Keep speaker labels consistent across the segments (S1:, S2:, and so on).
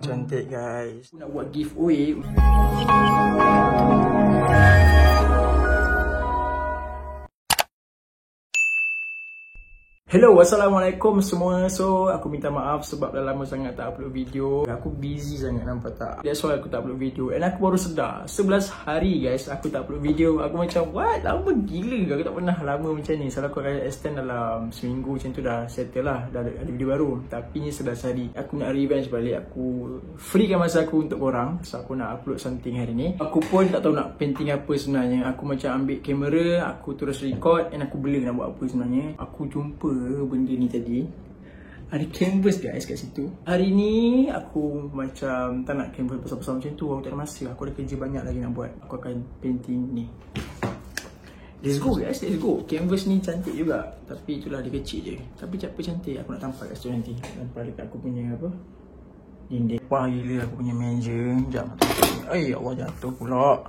S1: Cantik guys. Nak buat giveaway. Hello, Assalamualaikum semua. So, aku minta maaf sebab dah lama sangat tak upload video. Aku busy sangat, nampak tak? That's why aku tak upload video. And aku baru sedar 11 hari guys aku tak upload video. Aku macam, what? Lama gila. Aku tak pernah lama macam ni. Selalu aku akan extend dalam seminggu macam tu dah settle lah. Dah ada video baru. Tapi ni 11 hari. Aku nak revenge balik. Aku freekan masa aku untuk korang. So, aku nak upload something hari ni. Aku pun tak tahu nak painting apa sebenarnya. Aku macam ambil kamera, aku terus record and aku bela nak buat apa sebenarnya. Aku jumpa benda ni tadi. Ada canvas guys kat situ. Hari ni aku macam tak nak canvas besar-besar macam tu. Aku tak ada masa. Aku ada kerja banyak lagi nak buat. Aku akan painting ni. Let's go guys, let's go. Canvas ni cantik juga. Tapi itulah dia kecil je. Tapi apa cantik. Aku nak tampal kat situ nanti. Tampal dekat aku punya apa, dinding. Wah gila aku punya meja. Sekejap. Ay Allah, jatuh pula.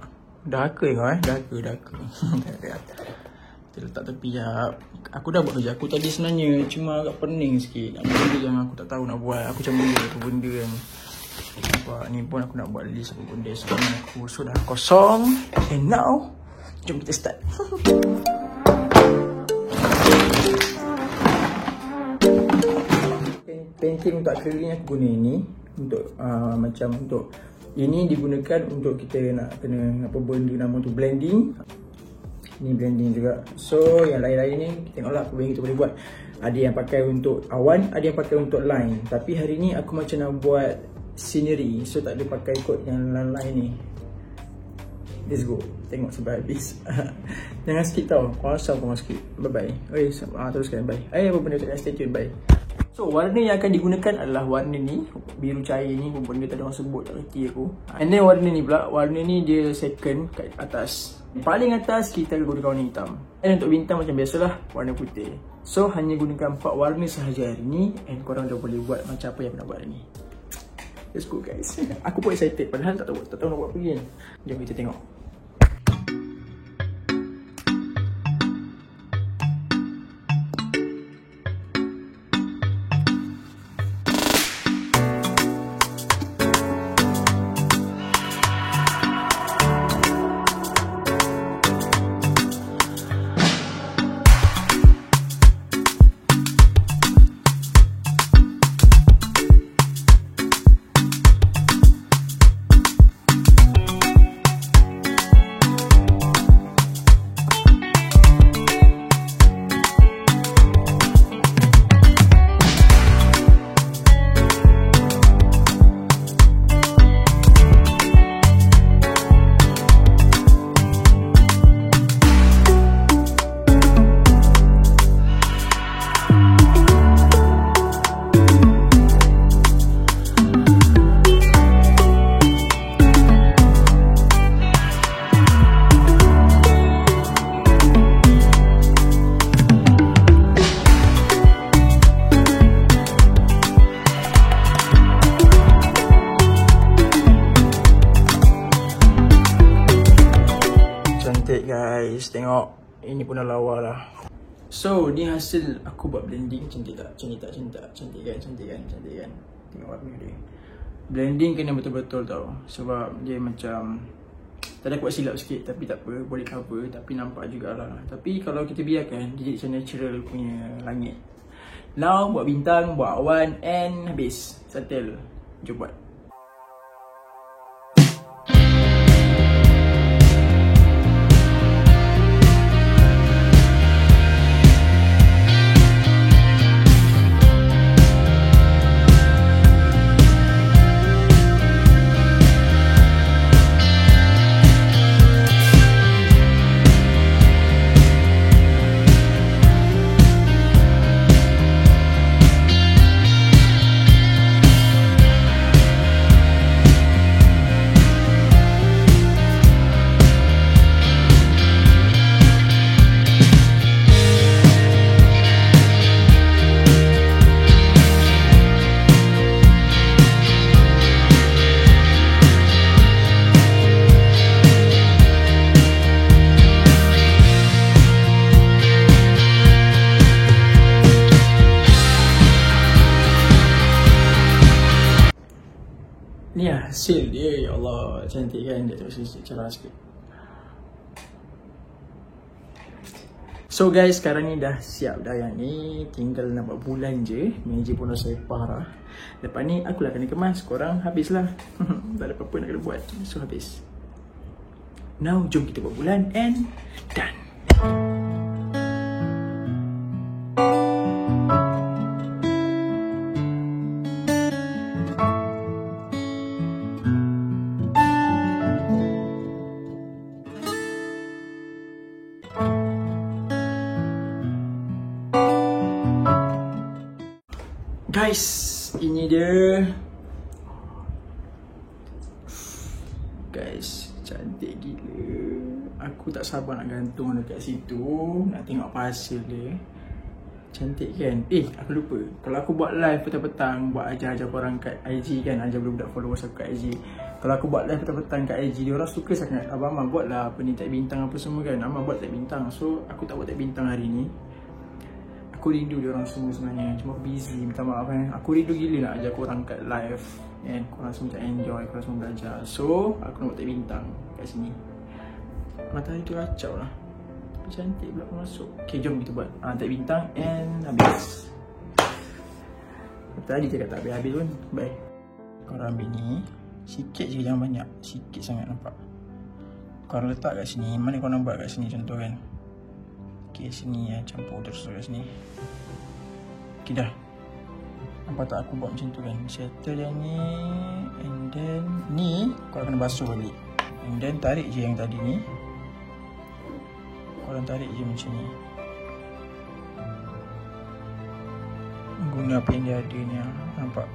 S1: Daka kau daka. Kita letak tepi sekejap. Aku dah buat kerja aku tadi sebenarnya. Cuma agak pening sikit. Ada benda yang aku tak tahu nak buat. Aku macam benda tu benda yang nampak ni pun aku nak buat list apa benda. Sekarang aku sudah kosong. And now jom kita start. Painting untuk acrylic ni aku guna ini. Untuk macam untuk ini digunakan untuk kita nak kena apa benda nama tu blending. Ni blending juga. So yang lain-lain ni kita tengoklah apa yang kita boleh buat. Ada yang pakai untuk awan, ada yang pakai untuk line. Tapi hari ni aku macam nak buat scenery. So tak ada pakai kot yang lain-lain ni. Let's go. Tengok sampai habis. Jangan skip tau. Kosong kau skip. Bye bye. Teruskan bye. Apa benda tu, stay tune bye. So warna yang akan digunakan adalah warna ni, biru cair ni, benda tak ada orang sebut, tak reti aku. And then warna ni pula, warna ni dia second kat atas. Paling atas kita guna warna hitam. Dan untuk bintang macam biasalah warna putih. So hanya gunakan 4 warna sahaja hari ni. And korang dah boleh buat macam apa yang nak buat hari ni. Let's go guys. Aku pun excited padahal tak tahu nak buat apa kan. Jom kita tengok. Guys, tengok ini pun dah lawa lah. So ni hasil aku buat blending. Cantik tak? Cantik kan? Tengok warna dia. Blending kena betul-betul tau. Sebab dia macam tak ada kuat silap sikit. Tapi tak apa, boleh cover. Tapi nampak jugalah. Tapi kalau kita biarkan, dia jadi macam natural punya langit. Now buat bintang, buat awan and habis. Settle. Jom buat. Ni hasil dia. Ya Allah, cantik kan? Dia tengok sikit cerah sikit. So guys, sekarang ni dah siap dah yang ni. Tinggal nak buat bulan je. Meja pun dah saya parah. Lepas ni akulah kena kemas. Korang habislah. Tak ada apa-apa nak kena buat. So habis. Now jom kita buat bulan and done. Guys, ini dia. Guys, cantik gila. Aku tak sabar nak gantung dekat situ. Nak tengok apa hasil dia. Cantik kan? Aku lupa. Kalau aku buat live petang-petang, buat ajar-ajar korang kat IG kan, ajar budak-budak followers aku kat IG. Kalau aku buat live petang-petang kat IG, dia orang suka sangat. Abang Amal buatlah apa ni, tag bintang apa semua kan. Amal buat tag bintang. So, aku tak buat tag bintang hari ni. Aku rindu dia orang semua sebenarnya. Cuma aku busy, minta maaf kan. Aku rindu gila nak ajar korang kat live kan. Korang semua macam enjoy, korang semua belajar. So, aku nak buat tag bintang kat sini. Matahari tu racau lah. Tapi cantik pula aku masuk. Okay, jom kita buat tag bintang and habis. Tadi cakap tak habis-habis pun. Bye. Korang ambil ni. Sikit je, jangan banyak. Sikit sangat nampak. Korang letak kat sini. Mana korang buat kat sini contoh kan. Okay, sini campur terus kat sini. Okay, dah. Nampak tak aku buat macam tu kan. Settle yang ni. And then ni korang kena basuh balik. And then tarik je yang tadi ni. Korang tarik je macam ni. Guna apa yang dia ada ni. Nampak?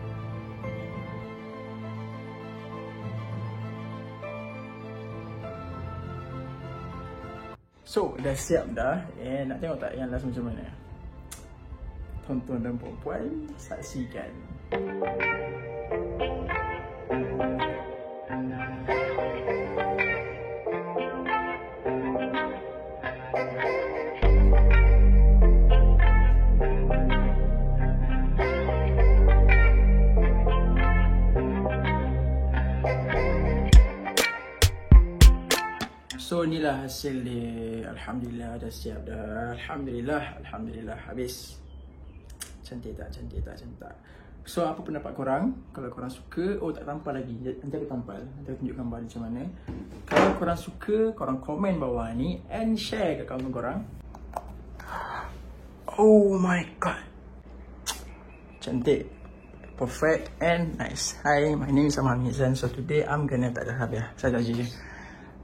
S1: So, dah siap dah. Nak tengok tak yang last macam mana? Tuan-tuan dan puan-puan, saksikan. So inilah hasil dia. Alhamdulillah dah siap dah. Alhamdulillah habis. Cantik tak? Cantik tak? Cantik tak? So apa pendapat korang? Kalau korang suka, tak tampal lagi. Nanti aku tampal. Nanti aku tunjuk gambar macam mana. Kalau korang suka, korang komen bawah ni and share kat kawan korang. Oh my god. Cantik. Perfect and nice. Hi, my name is Amal Mizan. So today I'm gonna tak ada habis. Saya je.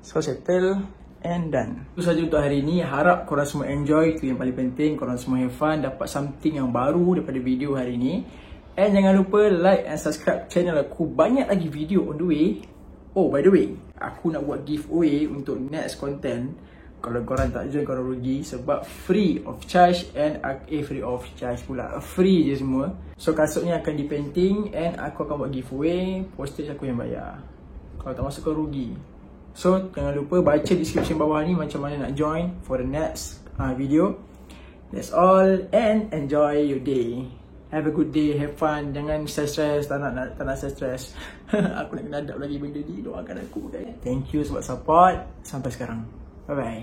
S1: So settle and done. Itu saja untuk hari ni. Harap korang semua enjoy. Itu yang paling penting. Korang semua have fun. Dapat something yang baru daripada video hari ni. And jangan lupa like and subscribe channel aku. Banyak lagi video on the way. Oh by the way, aku nak buat giveaway untuk next content. Kalau korang tak join, korang rugi. Sebab free of charge and free of charge pula. Free je semua. So kasut ni akan dipainting and aku akan buat giveaway. Postage aku yang bayar. Kalau tak masuk kau rugi. So, jangan lupa baca description bawah ni macam mana nak join for the next video. That's all and enjoy your day. Have a good day, have fun. Jangan stress, tak nak stress. Aku nak kena adab lagi benda ni. Doakan aku guys. Thank you sebab support. Sampai sekarang. Bye bye.